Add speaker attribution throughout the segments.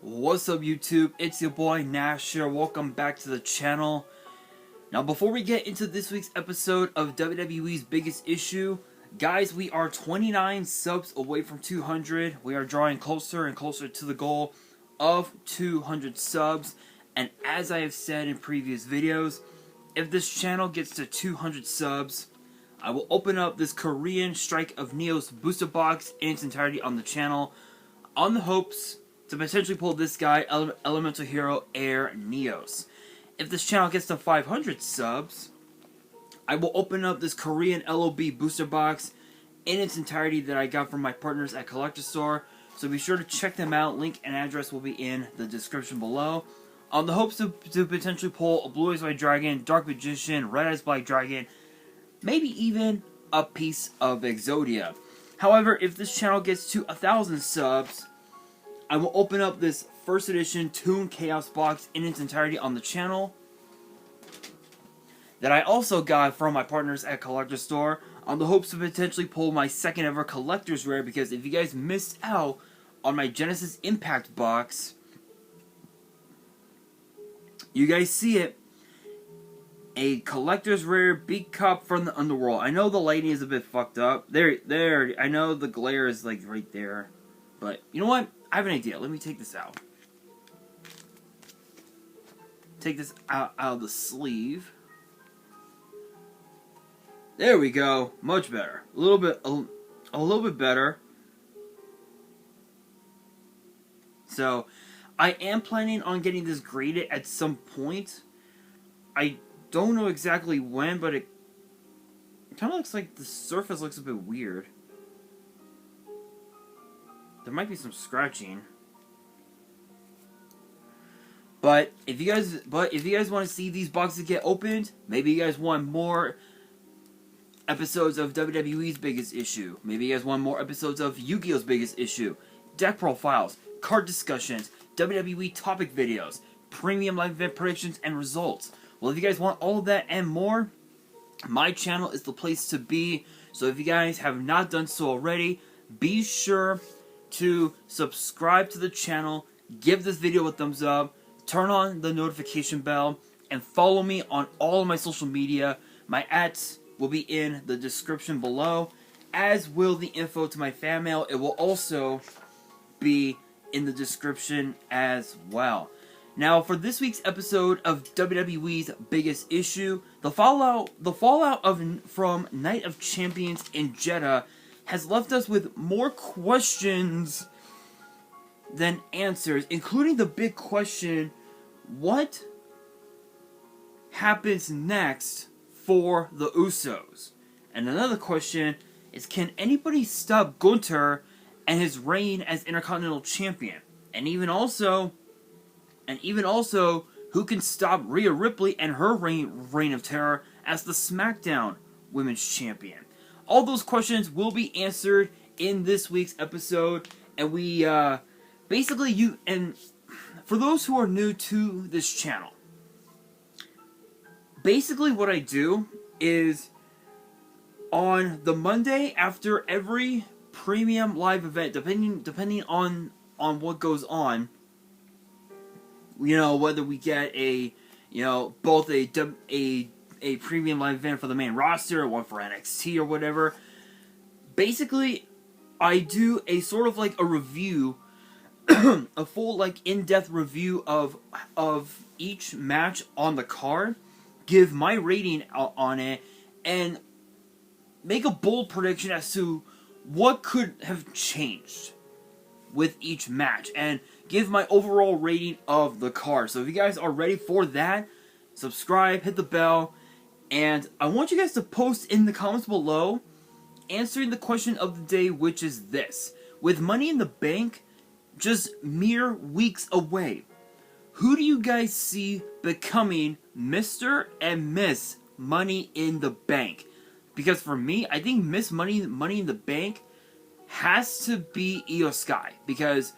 Speaker 1: What's up YouTube? It's your boy Nash here. Welcome back to the channel. Now before we get into this week's episode of WWE's Biggest Issue, guys, we are 29 subs away from 200. We are drawing closer and closer to the goal of 200 subs. And as I have said in previous videos, if this channel gets to 200 subs, I will open up this Korean Strike of Neos booster box in its entirety on the channel, on the hopes to potentially pull this guy, Elemental Hero Air Neos. If this channel gets to 500 subs, I will open up this Korean LOB booster box in its entirety that I got from my partners at Collector Store. So be sure to check them out. Link and address will be in the description below. On the hopes to potentially pull a Blue Eyes White Dragon, Dark Magician, Red Eyes Black Dragon, maybe even a piece of Exodia. However, if this channel gets to 1,000 subs, I will open up this first edition Toon Chaos box in its entirety on the channel that I also got from my partners at Collector Store, on the hopes to potentially pull my second ever Collector's Rare, because if you guys missed out on my Genesis Impact box, you guys see it, a Collector's Rare Big Cup from the Underworld. I know the lighting is a bit fucked up. There, I know the glare is like right there, but you know what? I have an idea. Let me take this out. Take this out of the sleeve. There we go. Much better. A little bit better. So, I am planning on getting this graded at some point. I don't know exactly when, but it kind of looks like the surface looks a bit weird. There might be some scratching. But if you guys want to see these boxes get opened, maybe you guys want more episodes of WWE's Biggest Issue. Maybe you guys want more episodes of Yu-Gi-Oh's Biggest Issue, deck profiles, card discussions, WWE topic videos, premium live event predictions and results. Well, if you guys want all of that and more, my channel is the place to be. So if you guys have not done so already, be sure to subscribe to the channel, give this video a thumbs up, turn on the notification bell, and follow me on all of my social media. My @s will be in the description below, as will the info to my fan mail. It will also be in the description as well. Now, for this week's episode of WWE's Biggest Issue, the fallout from Night of Champions in Jeddah has left us with more questions than answers, including the big question, what happens next for the Usos? And another question is, can anybody stop Gunther and his reign as Intercontinental Champion? And even also, who can stop Rhea Ripley and her reign of terror as the Smackdown Women's Champion? All those questions will be answered in this week's episode, and we and for those who are new to this channel, basically what I do is on the Monday after every premium live event, depending on what goes on, you know, whether we get both a premium live event for the main roster, one for NXT or whatever. Basically, I do a sort of like a review, a full like in-depth review of each match on the card, give my rating on it, and make a bold prediction as to what could have changed with each match, and give my overall rating of the card. So if you guys are ready for that, subscribe, hit the bell, and I want you guys to post in the comments below answering the question of the day, which is this. With Money in the Bank just mere weeks away, who do you guys see becoming Mr. and Miss Money in the Bank? Because for me, I think Miss Money in the Bank has to be Io Sky. Because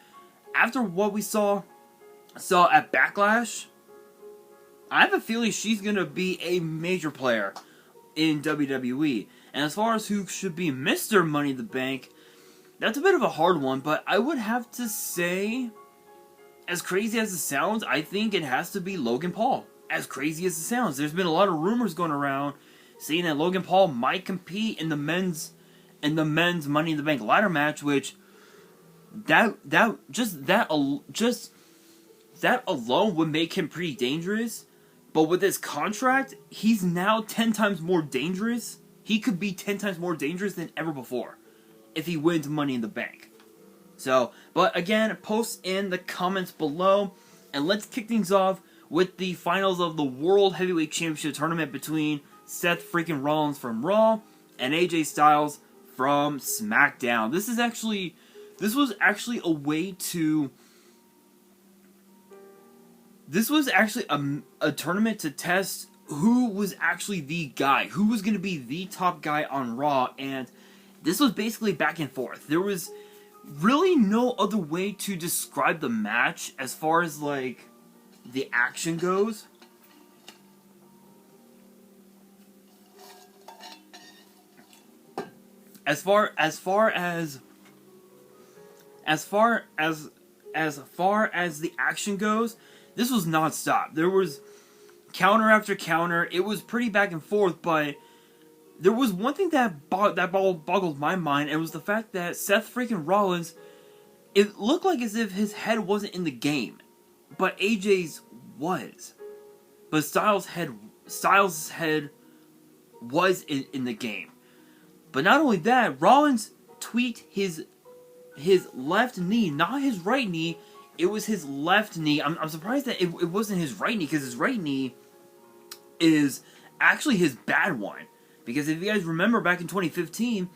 Speaker 1: after what we saw at Backlash, I have a feeling she's going to be a major player in WWE. And as far as who should be Mr. Money in the Bank, that's a bit of a hard one, but I would have to say as crazy as it sounds, I think it has to be Logan Paul. As crazy as it sounds, there's been a lot of rumors going around saying that Logan Paul might compete in the men's Money in the Bank ladder match, which that alone would make him pretty dangerous. But with his contract, he's now 10 times more dangerous. He could be 10 times more dangerous than ever before if he wins Money in the Bank. So, but again, post in the comments below, and let's kick things off with the finals of the World Heavyweight Championship tournament between Seth freaking Rollins from Raw and AJ Styles from SmackDown. This was actually a way to... This was actually a tournament to test who was actually the guy, who was going to be the top guy on Raw, and this was basically back and forth. There was really no other way to describe the match as far as, like, the action goes. As far as the action goes, this was non-stop. There was counter after counter. It was pretty back and forth, but there was one thing that boggled my mind, and it was the fact that Seth freaking Rollins, it looked like as if his head wasn't in the game, but AJ's was. But Styles' head was in the game. But not only that, Rollins tweaked his left knee, not his right knee. It was his left knee. I'm surprised that it wasn't his right knee, because his right knee is actually his bad one. Because if you guys remember back in 2015,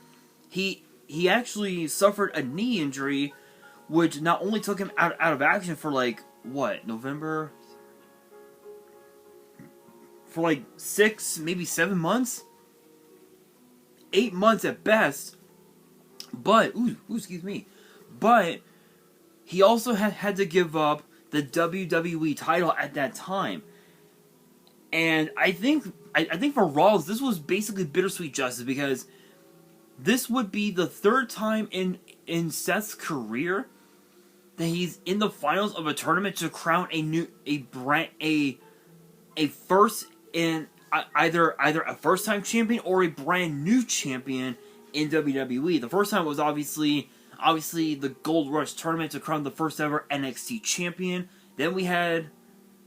Speaker 1: he actually suffered a knee injury, which not only took him out of action for like, what, November? For like 6, maybe 7 months? 8 months at best. But, excuse me. But he also had to give up the WWE title at that time. And I think for Rollins, this was basically bittersweet justice, because this would be the third time in Seth's career that he's in the finals of a tournament to crown a first in either a first time champion or a brand new champion in WWE. The first time was obviously the Gold Rush tournament to crown the first ever NXT champion. Then we had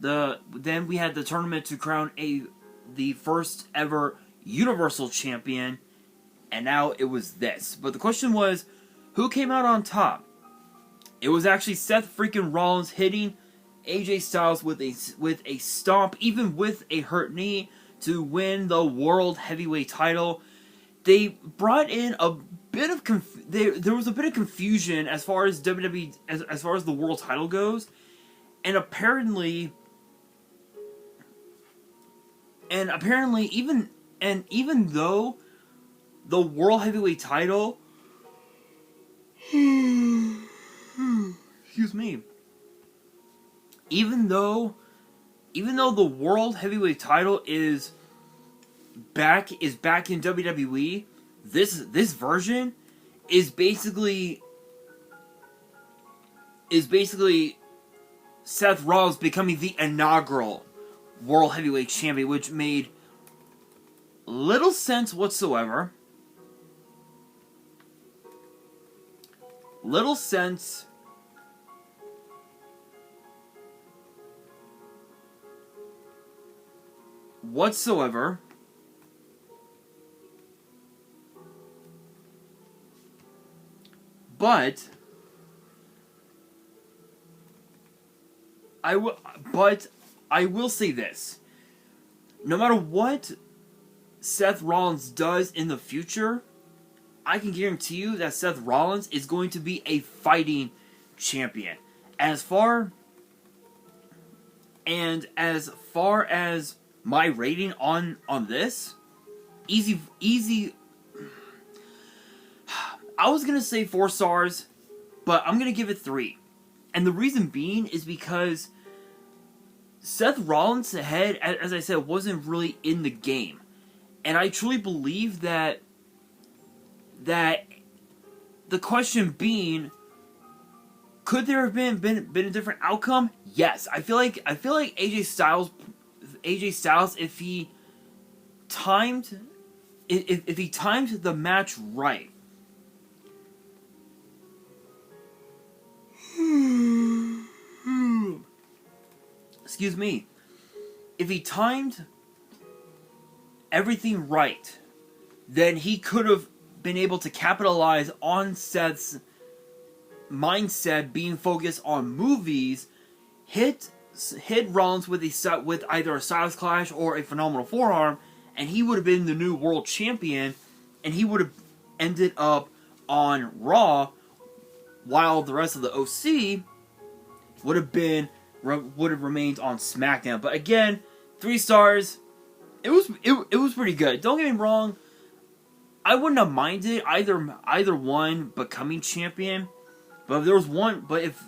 Speaker 1: the tournament to crown the first ever Universal champion, and now it was this. But the question was, who came out on top? It was actually Seth freaking Rollins hitting AJ Styles with a stomp, even with a hurt knee, to win the World Heavyweight title. They brought in a bit of there was a bit of confusion as far as WWE as far as the world title goes, and apparently even though the World Heavyweight title excuse me, even though the World Heavyweight title is back in WWE, this version is basically Seth Rollins becoming the inaugural World Heavyweight Champion, which made little sense whatsoever. Little sense whatsoever. But I will say this. No matter what Seth Rollins does in the future, I can guarantee you that Seth Rollins is going to be a fighting champion. As far as my rating on this, easy. I was going to say 4 stars, but I'm going to give it 3. And the reason being is because Seth Rollins' head, as I said, wasn't really in the game. And I truly believe that the question being, Could there have been a different outcome? Yes. I feel like AJ Styles, if he timed the match right. Excuse me. If he timed everything right, then he could have been able to capitalize on Seth's mindset being focused on movies, hit Rollins with either a Styles Clash or a phenomenal forearm, and he would have been the new world champion, and he would have ended up on Raw, while the rest of the OC would have remained on SmackDown. But again, 3 stars. It was pretty good. Don't get me wrong. I wouldn't have minded either one becoming champion. But if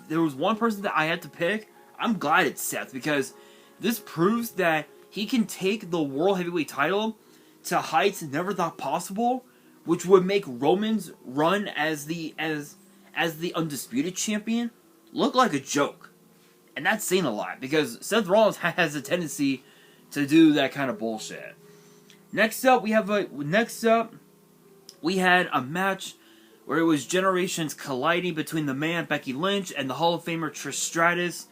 Speaker 1: there was one person that I had to pick, I'm glad it's Seth, because this proves that he can take the World Heavyweight title to heights never thought possible, which would make Roman's run as the Undisputed Champion look like a joke. And that's saying a lot, because Seth Rollins has a tendency to do that kind of bullshit. Next up, we had a match where it was generations colliding between the man Becky Lynch and the Hall of Famer Trish Stratus.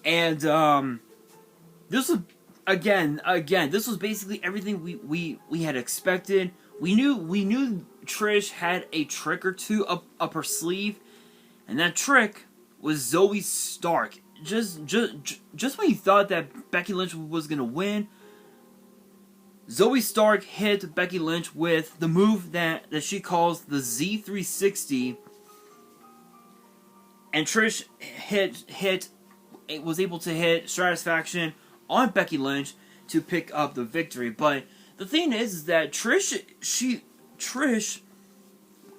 Speaker 1: And this was again this was basically everything we had expected. We knew Trish had a trick or two up her sleeve, and that trick was Zoe Stark. Just when you thought that Becky Lynch was gonna win, Zoe Stark hit Becky Lynch with the move that she calls the Z360, and Trish was able to hit Satisfaction on Becky Lynch to pick up the victory. But the thing is that Trish,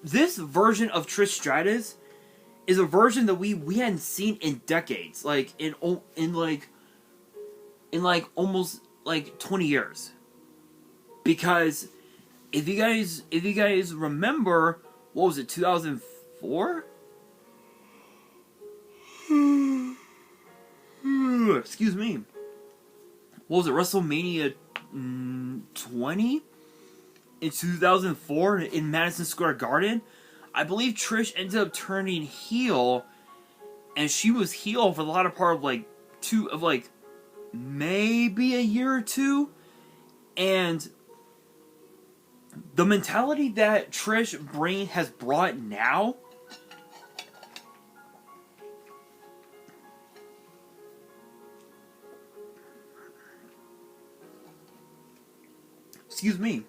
Speaker 1: this version of Trish Stratus is a version that we hadn't seen in decades, like in almost 20 years. Because if you guys remember, what was it, 2004? Excuse me. What was it, WrestleMania 20 in 2004 in Madison Square Garden? I believe Trish ended up turning heel, and she was heel for the latter part of maybe a year or two. And the mentality that Trish has brought now, excuse me,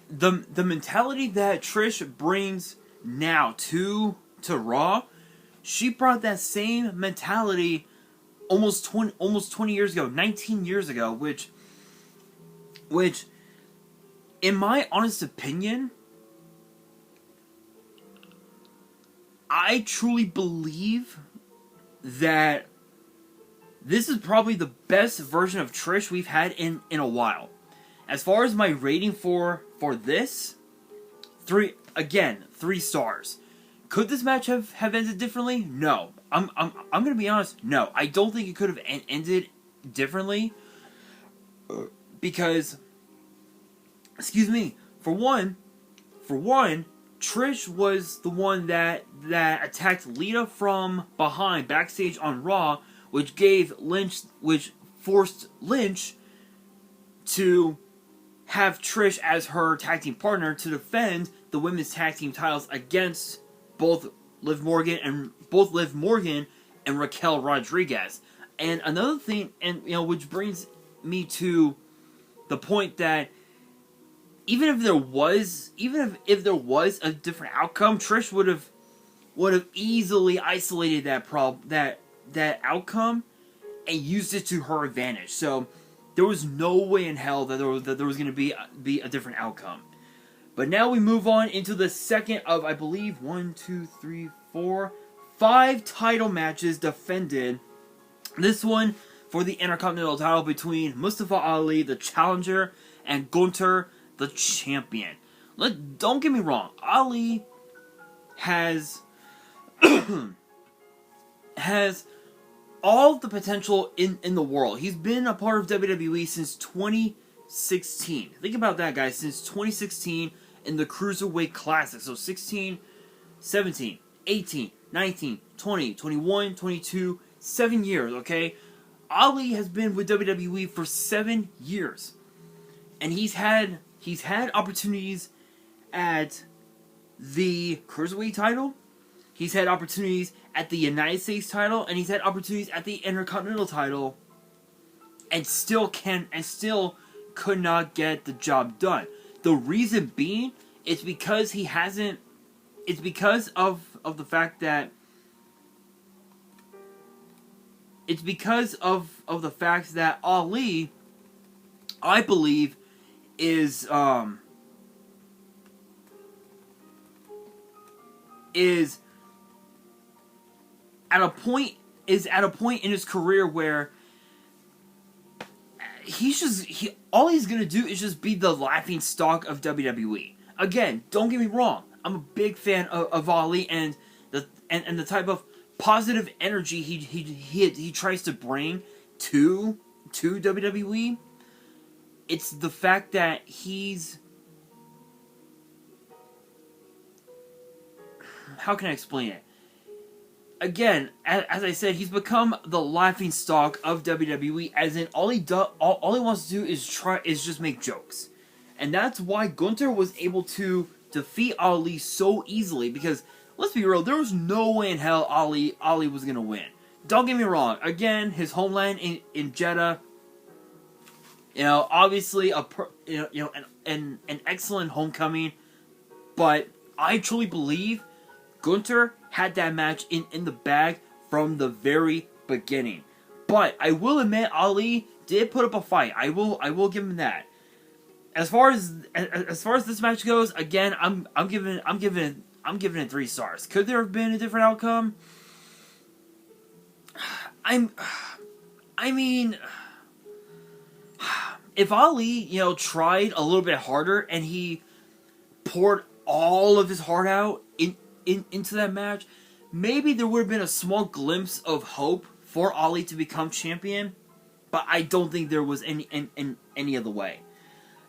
Speaker 1: the mentality that Trish brings now to Raw, she brought that same mentality almost 20 years ago, 19 years ago, which in my honest opinion, I truly believe that this is probably the best version of Trish we've had in a while. As far as my rating for this, 3 stars. Could this match have ended differently? No. I'm gonna be honest, no. I don't think it could have ended differently. Because, excuse me, for one, Trish was the one that attacked Lita from behind backstage on Raw, which forced Lynch to have Trish as her tag team partner to defend the women's tag team titles against both Liv Morgan and Raquel Rodriguez. And another thing, which brings me to the point that even if there was a different outcome, Trish would have easily isolated that outcome and used it to her advantage. So there was no way in hell that there was going to be a different outcome. But now we move on into the second of, I believe, 5 title matches defended. This one for the Intercontinental title between Mustafa Ali, the Challenger, and Gunther, the Champion. Don't get me wrong, Ali has has all the potential in the world. He's been a part of WWE since 2016. Think about that, guys. Since 2016 in the Cruiserweight Classic. So 16, 17, 18, 19, 20, 21, 22, 7 years, okay? Ali has been with WWE for 7 years. And he's had opportunities at the Cruiserweight title. He's had opportunities at the United States title, and he's had opportunities at the Intercontinental title, and still could not get the job done. The reason being, it's because he hasn't. It's because of the fact that. It's because of the fact that Ali, I believe, is at a point in his career where all he's gonna do is just be the laughing stock of WWE. Again, don't get me wrong, I'm a big fan of Ali and the type of positive energy he tries to bring to WWE. It's the fact that how can I explain it? Again, as I said, he's become the laughing stock of WWE. As in, all he wants to do is just make jokes, and that's why Gunther was able to defeat Ali so easily. Because let's be real, there was no way in hell Ali was gonna win. Don't get me wrong. Again, his homeland in Jeddah, obviously an excellent homecoming, but I truly believe Gunther had that match in the bag from the very beginning. But I will admit, Ali did put up a fight. I will give him that. As far as this match goes, again, I'm giving it 3 stars. Could there have been a different outcome? I mean, if Ali, tried a little bit harder and he poured all of his heart out into that match, maybe there would have been a small glimpse of hope for Ali to become champion, but I don't think there was any other way.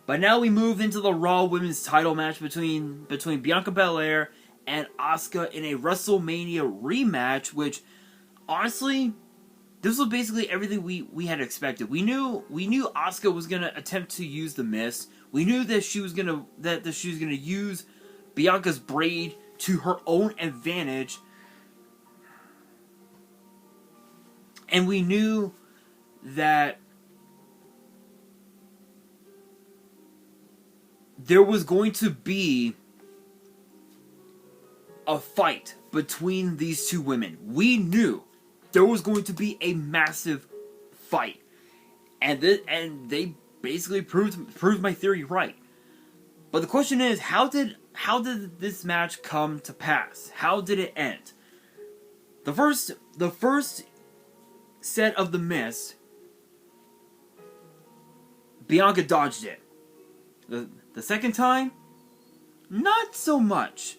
Speaker 1: But now we move into the Raw Women's title match between Bianca Belair and Asuka in a WrestleMania rematch, which, honestly, this was basically everything we had expected. We knew Asuka was gonna attempt to use the Mist. We knew that she was gonna use Bianca's braid to her own advantage, and we knew that there was going to be a fight between these two women. We knew there was going to be a massive fight, and they basically proved my theory right. But the question is, how did this match come to pass? How did it end? The first set of the Mist, Bianca dodged it. The second time, not so much,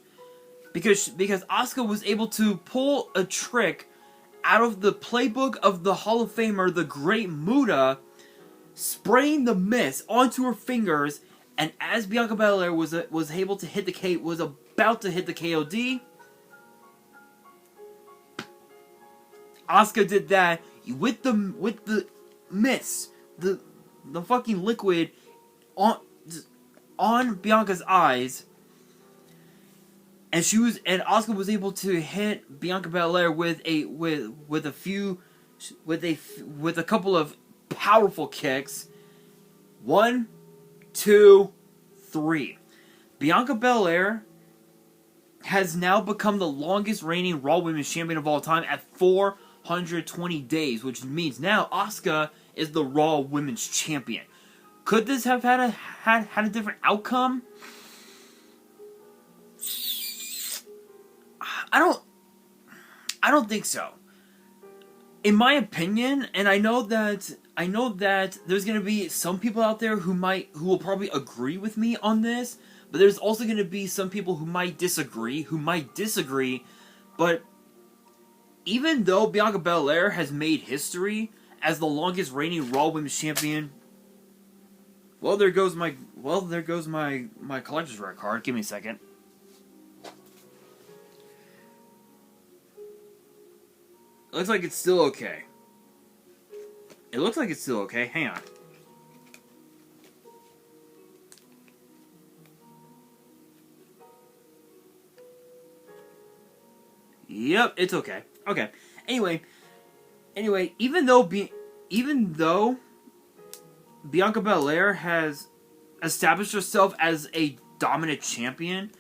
Speaker 1: because Asuka was able to pull a trick out of the playbook of the Hall of Famer, the Great Muta, spraying the Mist onto her fingers. And as Bianca Belair was about to hit the KOD, Asuka did that with the Mist, the fucking liquid on Bianca's eyes, and Asuka was able to hit Bianca Belair with a couple of powerful kicks. 1, 2, 3. Bianca Belair has now become the longest reigning Raw Women's Champion of all time at 420 days, which means now Asuka is the Raw Women's Champion. Could this have had a different outcome? I don't think so. In my opinion, and I know that there's gonna be some people out there who will probably agree with me on this, but there's also gonna be some people who might disagree, but even though Bianca Belair has made history as the longest reigning Raw Women's Champion, there goes my collector's rare card. Give me a second. It looks like it's still okay. Hang on. Yep, it's okay. Okay. Anyway, even though Bianca Belair has established herself as a dominant champion,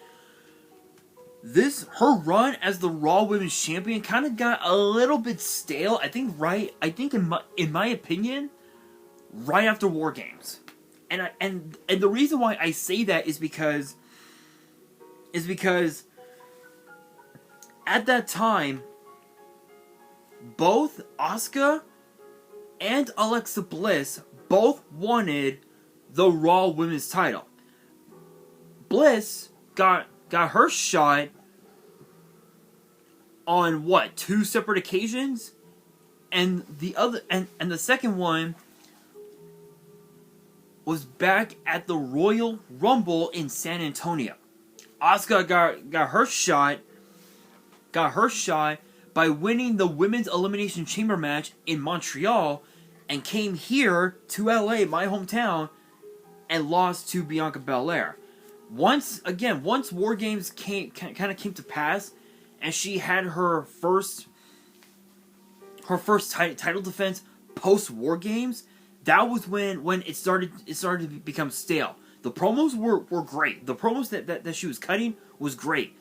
Speaker 1: her run as the Raw Women's Champion kind of got a little bit stale. I think in my opinion, right after War Games, and the reason why I say that is because at that time, both Asuka and Alexa Bliss both wanted the Raw Women's title. Bliss got her shot on two separate occasions, and the second one was back at the Royal Rumble in San Antonio. Asuka got her shot by winning the Women's Elimination Chamber match in Montreal, and came here to LA, my hometown, and lost to Bianca Belair. Once War Games came to pass, and she had her first title defense post War Games, that was when it started to become stale. The promos were great. The promos that she was cutting was great.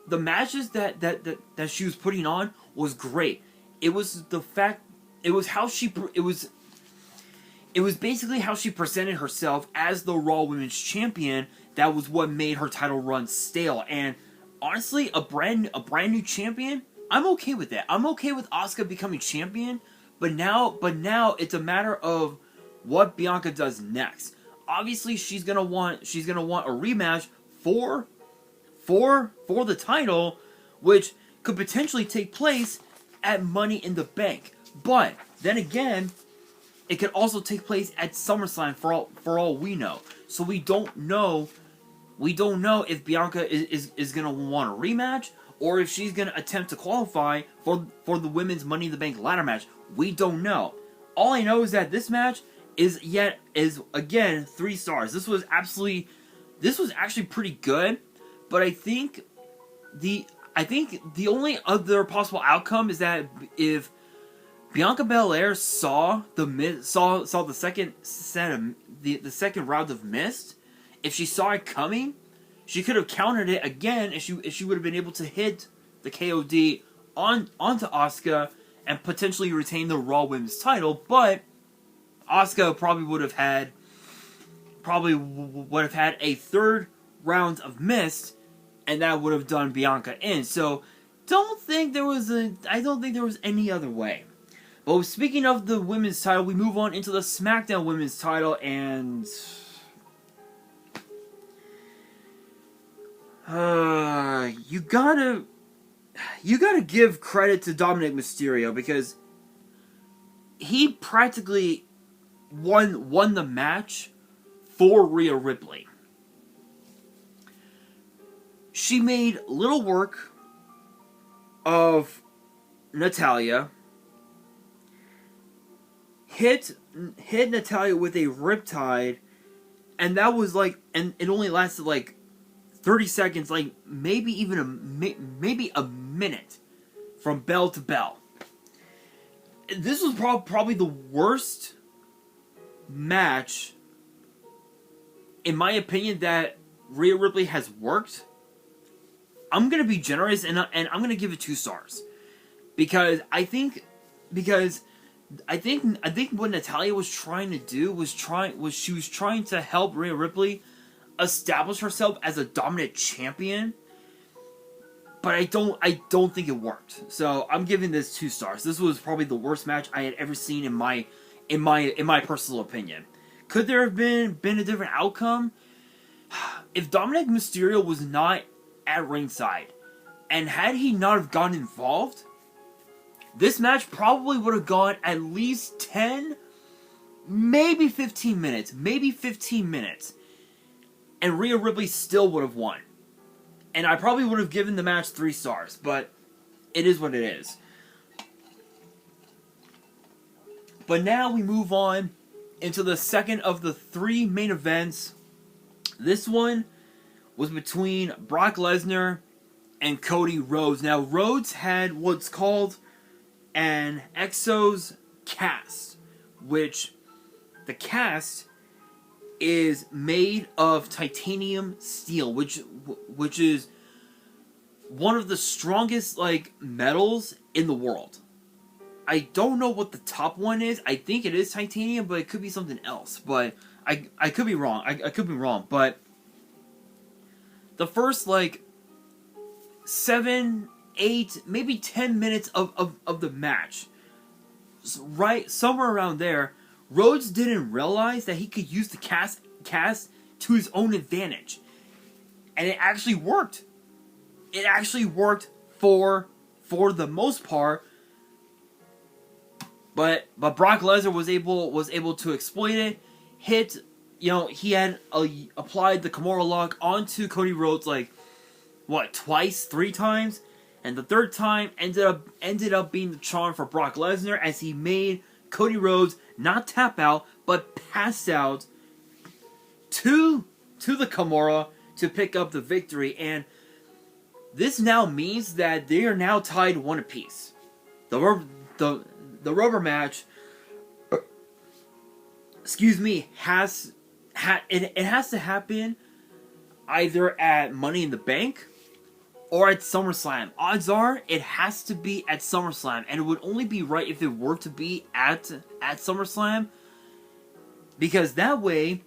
Speaker 1: The matches that she was putting on was great. It was basically how she presented herself as the Raw Women's Champion. That was what made her title run stale. And honestly, a brand new champion, I'm okay with that. I'm okay with Asuka becoming champion, but now it's a matter of what Bianca does next. Obviously, she's gonna want a rematch for the title, which could potentially take place at Money in the Bank. But then again, it could also take place at SummerSlam for all we know. So we don't know if Bianca is gonna want a rematch, or if she's gonna attempt to qualify for the women's Money in the Bank ladder match. We don't know. All I know is that this match is again 3 stars. This was actually pretty good. But I think the only other possible outcome is that if Bianca Belair saw the second set of the second round of Mist, if she saw it coming, she could have countered it again, and she would have been able to hit the KOD onto Asuka and potentially retain the Raw Women's title. But Asuka probably would have had a third round of Mist, and that would have done Bianca in. So I don't think there was any other way. But speaking of the women's title, we move on into the Smackdown women's title, and you gotta give credit to Dominic Mysterio, because he practically won the match for Rhea Ripley. She made little work of Natalya, hit Natalya with a riptide, and that was and it only lasted 30 seconds, maybe even a minute from bell to bell. This was probably the worst match, in my opinion, that Rhea Ripley has worked. I'm gonna be generous, and I'm gonna give it 2 stars, because I think what Natalya was trying to do was she was trying to help Rhea Ripley establish herself as a dominant champion, but I don't think it worked. So I'm giving this 2 stars. This was probably the worst match I had ever seen in my personal opinion. Could there have been a different outcome? If Dominic Mysterio was not at ringside, and had he not have gotten involved, this match probably would have gone at least 10, maybe 15 minutes. And Rhea Ripley still would have won. And I probably would have given the match 3 stars, but it is what it is. But now we move on into the second of the 3 main events. This one was between Brock Lesnar and Cody Rhodes. Now, Rhodes had what's called an Exos cast, which the cast is made of titanium steel, which is one of the strongest metals in the world. I don't know what the top one is. I think it is titanium, but it could be something else. But I could be wrong. I could be wrong. But the first 7, 8, maybe 10 minutes of the match, right somewhere around there, Rhodes didn't realize that he could use the cast to his own advantage. And it actually worked. It actually worked for the most part. But Brock Lesnar was able to exploit it. He had applied the Kimura lock onto Cody Rhodes twice, 3 times, and the third time ended up being the charm for Brock Lesnar as he made Cody Rhodes not tap out but pass out to the Kimura to pick up the victory. And this now means that they are now tied 1 apiece. The rubber match, has to happen either at Money in the Bank or at SummerSlam. Odds are it has to be at SummerSlam, and it would only be right if it were to be at SummerSlam, because that way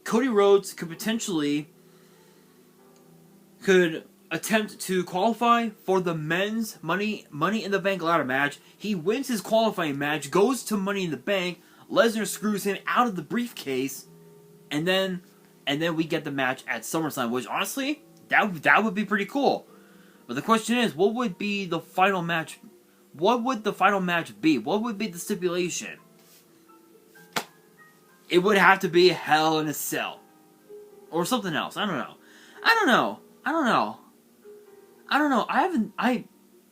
Speaker 1: Cody Rhodes could attempt to qualify for the men's Money in the Bank ladder match. He wins his qualifying match, goes to Money in the Bank. Lesnar screws him out of the briefcase, and then we get the match at SummerSlam, which honestly, that would be pretty cool. But the question is, what would the final match be? What would be the stipulation? It would have to be Hell in a Cell. Or something else. I don't know.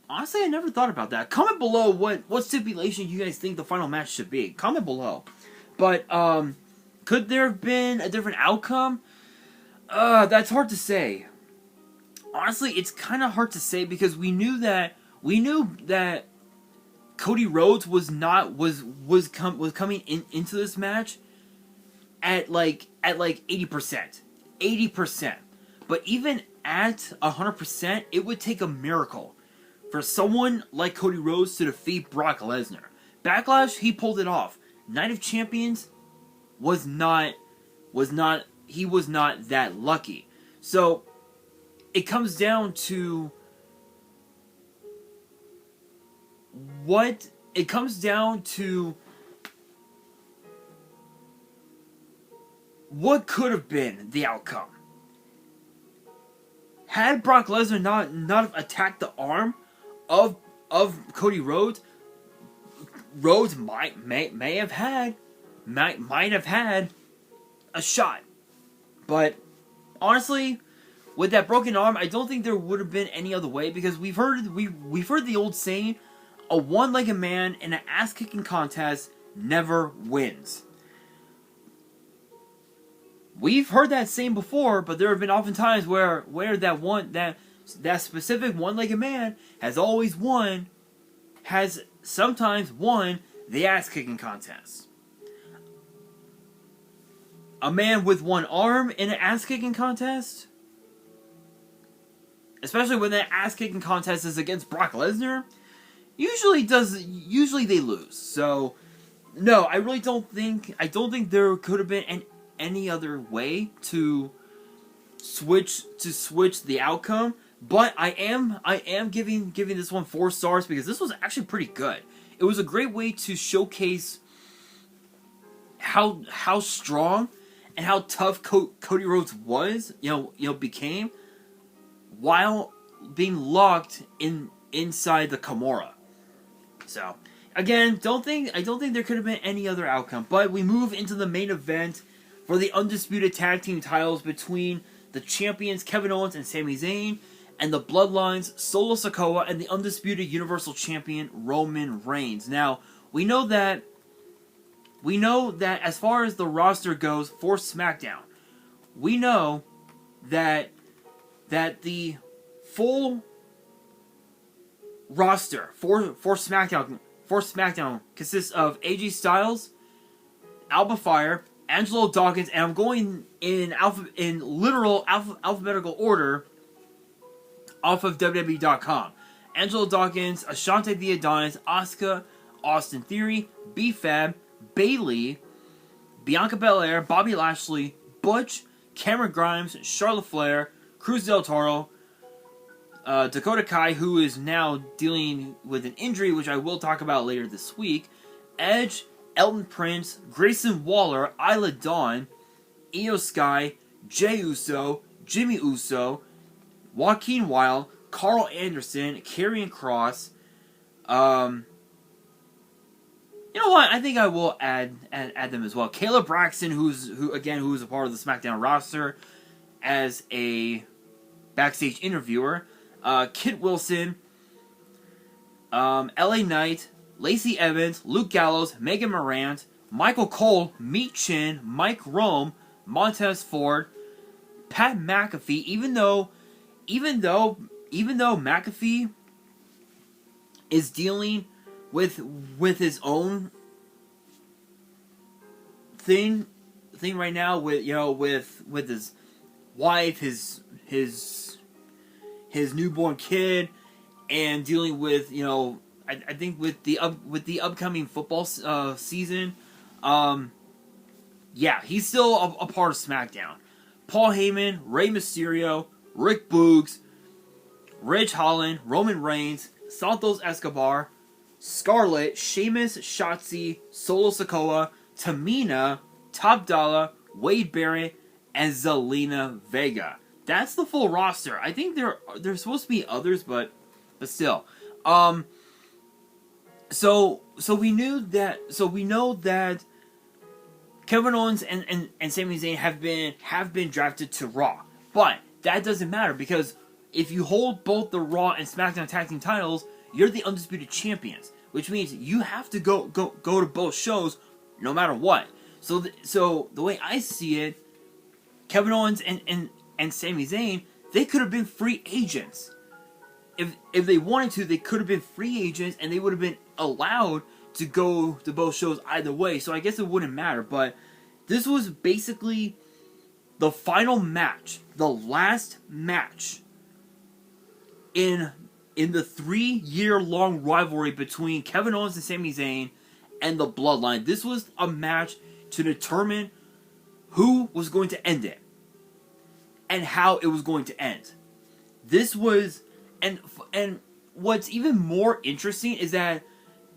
Speaker 1: Honestly, I never thought about that. Comment below what stipulation you guys think the final match should be. Comment below. But, could there have been a different outcome? That's hard to say. Honestly, it's kind of hard to say because we knew that Cody Rhodes was coming into this match at 80%. 80%. But even at 100%, it would take a miracle for someone like Cody Rhodes to defeat Brock Lesnar. Backlash, he pulled it off. Night of Champions was not that lucky. So it comes down to what could have been the outcome. Had Brock Lesnar not attacked the arm of Cody Rhodes, Rhodes might have had a shot. But honestly, with that broken arm, I don't think there would have been any other way, because we've heard the old saying, a one-legged man in an ass-kicking contest never wins. We've heard that saying before, but there have been often times where that specific one-legged man has sometimes won the ass-kicking contest. A man with one arm in an ass-kicking contest, especially when that ass-kicking contest is against Brock Lesnar, usually they lose. So no, I don't think there could have been any other way to switch the outcome. But I am giving this one 4 stars because this was actually pretty good. It was a great way to showcase how strong and how tough Cody Rhodes was, became, while being locked inside the Kimura. So, again, I don't think there could have been any other outcome. But we move into the main event for the Undisputed Tag Team titles between the champions Kevin Owens and Sami Zayn, and the Bloodlines Solo Sikoa and the Undisputed Universal Champion Roman Reigns. Now, we know that as far as the roster goes for SmackDown, we know that the full roster for SmackDown consists of AJ Styles, Alba Fire, Angelo Dawkins, and I'm going in literal alphabetical order off of WWE.com. Angelo Dawkins, Ashante the Adonis, Asuka, Austin Theory, B-Fab, Bayley, Bianca Belair, Bobby Lashley, Butch, Cameron Grimes, Charlotte Flair, Cruz del Toro, Dakota Kai, who is now dealing with an injury, which I will talk about later this week, Edge, Elton Prince, Grayson Waller, Isla Dawn, Io Sky, Jey Uso, Jimmy Uso, Joaquin Wilde, Carl Anderson, Karrion Kross. You know what? I think I will add them as well. Kayla Braxton, who's a part of the SmackDown roster as a backstage interviewer. Kit Wilson, LA Knight, Lacey Evans, Luke Gallows, Megan Morant, Michael Cole, Meat Chin, Mike Rome, Montez Ford, Pat McAfee. Even though McAfee is dealing with his own thing right now, with his wife, his newborn kid, and dealing with I think with the upcoming football season. He's still a part of SmackDown. Paul Heyman, Rey Mysterio, Rick Boogs, Ridge Holland, Roman Reigns, Santos Escobar, Scarlett, Sheamus, Shotzi, Solo Sikoa, Tamina, Top Dollar, Wade Barrett, and Zelina Vega. That's the full roster. I think there's supposed to be others, but still. So we know that Kevin Owens and Sami Zayn have been drafted to Raw. But that doesn't matter, because if you hold both the Raw and SmackDown Tag Team titles, you're the Undisputed Champions, which means you have to go to both shows no matter what. So the way I see it, Kevin Owens and Sami Zayn, they could have been free agents. If they wanted to, they could have been free agents, and they would have been allowed to go to both shows either way. So I guess it wouldn't matter. But this was basically the final match, the last match in the 3-year-long rivalry between Kevin Owens and Sami Zayn and the Bloodline. This was a match to determine who was going to end it and how it was going to end. This was, and what's even more interesting is that,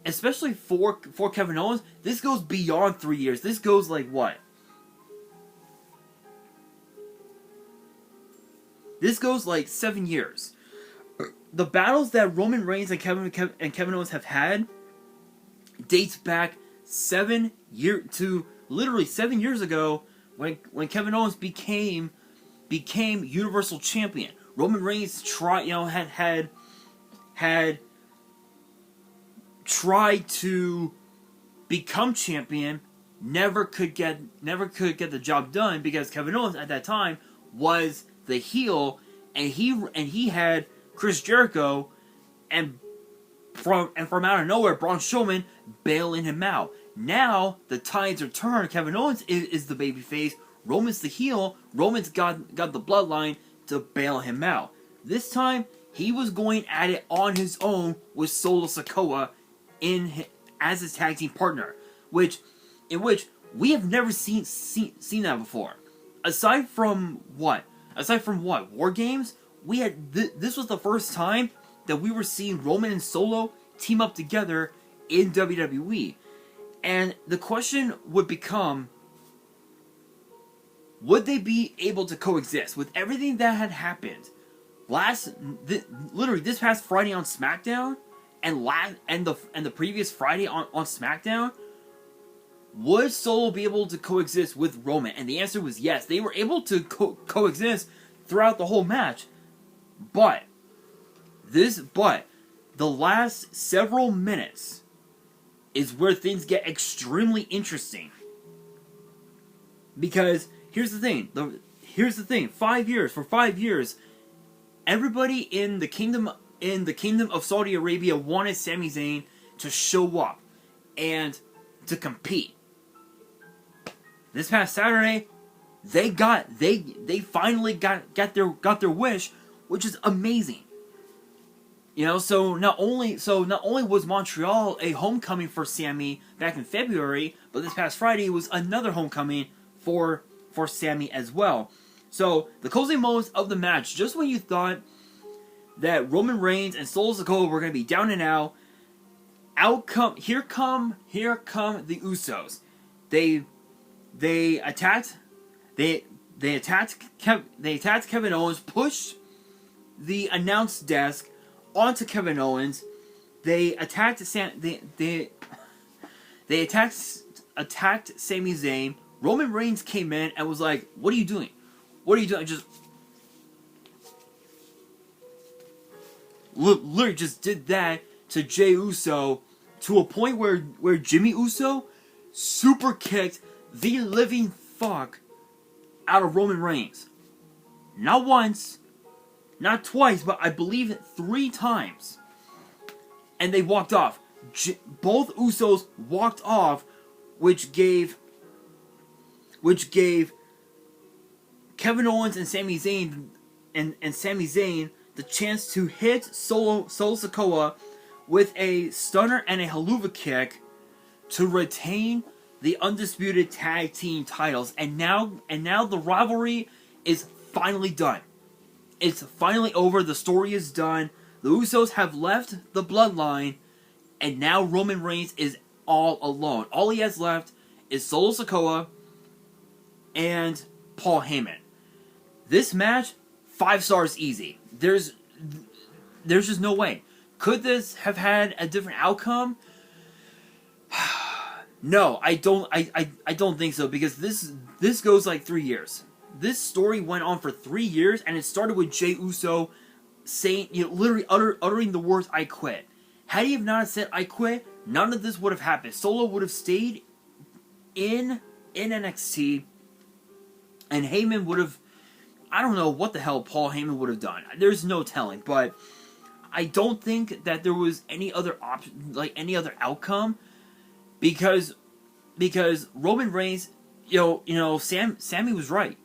Speaker 1: especially for Kevin Owens, this goes beyond 3 years. This goes like what? This goes like 7 years. The battles that Roman Reigns and Kevin Owens have had dates back 7 years ago when Kevin Owens became Universal Champion. Roman Reigns had tried to become champion, never could get the job done, because Kevin Owens at that time was the heel, and he had Chris Jericho and from out of nowhere Braun Strowman bailing him out. Now the tides are turned. Kevin Owens is the babyface. Roman's the heel. Roman's got the bloodline to bail him out. This time he was going at it on his own with Solo Sikoa as his tag team partner, in which we have never seen that before. Aside from what? War Games? We had this was the first time that we were seeing Roman and Solo team up together in WWE. And the question would become, would they be able to coexist with everything that had happened literally this past Friday on SmackDown, and the previous Friday on SmackDown, would Solo be able to coexist with Roman? And the answer was yes. They were able to coexist throughout the whole match. But the last several minutes is where things get extremely interesting. Because here's the thing. 5 years, everybody in the kingdom of Saudi Arabia wanted Sami Zayn to show up and to compete. This past Saturday, they finally got their wish, which is amazing. You know, so not only was Montreal a homecoming for Sami back in February, but this past Friday was another homecoming for Sami as well. So the closing moments of the match, just when you thought that Roman Reigns and Solo Sikoa were going to be down and out, here come the Usos. They attacked Kevin Owens, pushed the announce desk onto Kevin Owens. They attacked Sami Zayn. Roman Reigns came in and was like, "What are you doing? What are you doing?" Just literally just did that to Jey Uso, to a point where Jimmy Uso super kicked the living fuck out of Roman Reigns. Not once, not twice, but I believe 3 times. And they walked off. Both Usos walked off, which gave Kevin Owens and Sami Zayn the chance to hit Solo Sikoa with a stunner and a haluva kick to retain the Undisputed Tag Team titles. And now the rivalry is finally done. It's finally over. The story is done. The Usos have left the bloodline, and now Roman Reigns is all alone. All he has left is Solo Sikoa and Paul Heyman. This match, 5 stars easy. There's just no way. Could this have had a different outcome? No, I don't think so, because this goes like 3 years. This story went on for 3 years, and it started with Jey Uso saying, literally uttering the words "I quit." Had he have not said "I quit," none of this would have happened. Solo would have stayed in NXT, and Heyman would have, I don't know what the hell Paul Heyman would have done. There's no telling, but I don't think that there was any other option, like any other outcome, because Roman Reigns, Sami was right.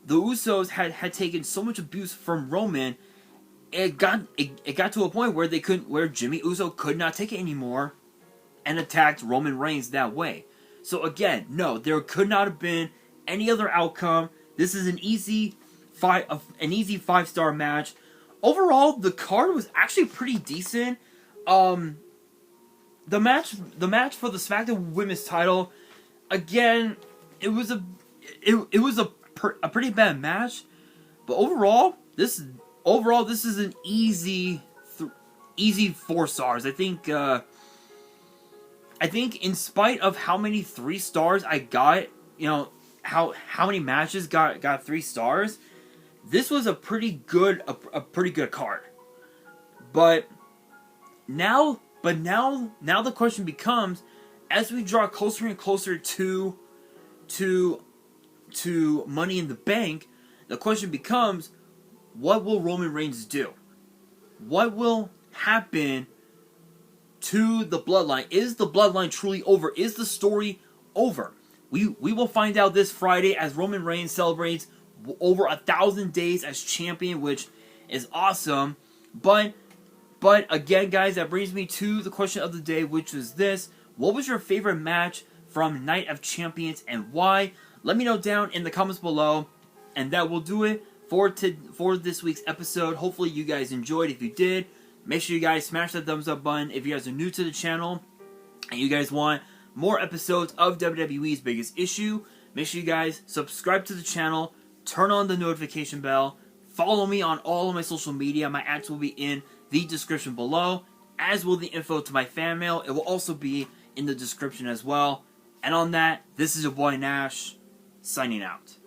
Speaker 1: The Usos had taken so much abuse from Roman, it got to a point where Jimmy Uso could not take it anymore, and attacked Roman Reigns that way. So again, no, there could not have been any other outcome. This is an easy 5-star match. Overall, the card was actually pretty decent. The match for the SmackDown Women's title, again, it was a pretty bad match, but overall this is an easy 4 stars. I think in spite of how many 3 stars I got, how many matches got 3 stars, this was a pretty good card. But now the question becomes, as we draw closer and closer to Money in the Bank, the question becomes, what will Roman Reigns do? What will happen to the bloodline? Is the bloodline truly over? Is the story over? We will find out this Friday as Roman Reigns celebrates over 1,000 days as champion, which is awesome. But again, guys, that brings me to the question of the day, which is this: what was your favorite match from Night of Champions and why? Let me know down in the comments below, and that will do it for this week's episode. Hopefully you guys enjoyed. If you did, make sure you guys smash that thumbs up button. If you guys are new to the channel and you guys want more episodes of WWE's Biggest Issue, make sure you guys subscribe to the channel, turn on the notification bell, follow me on all of my social media. My ads will be in the description below. as will the info to my fan mail. It will also be in the description as well. And on that, this is your boy Nash, signing out.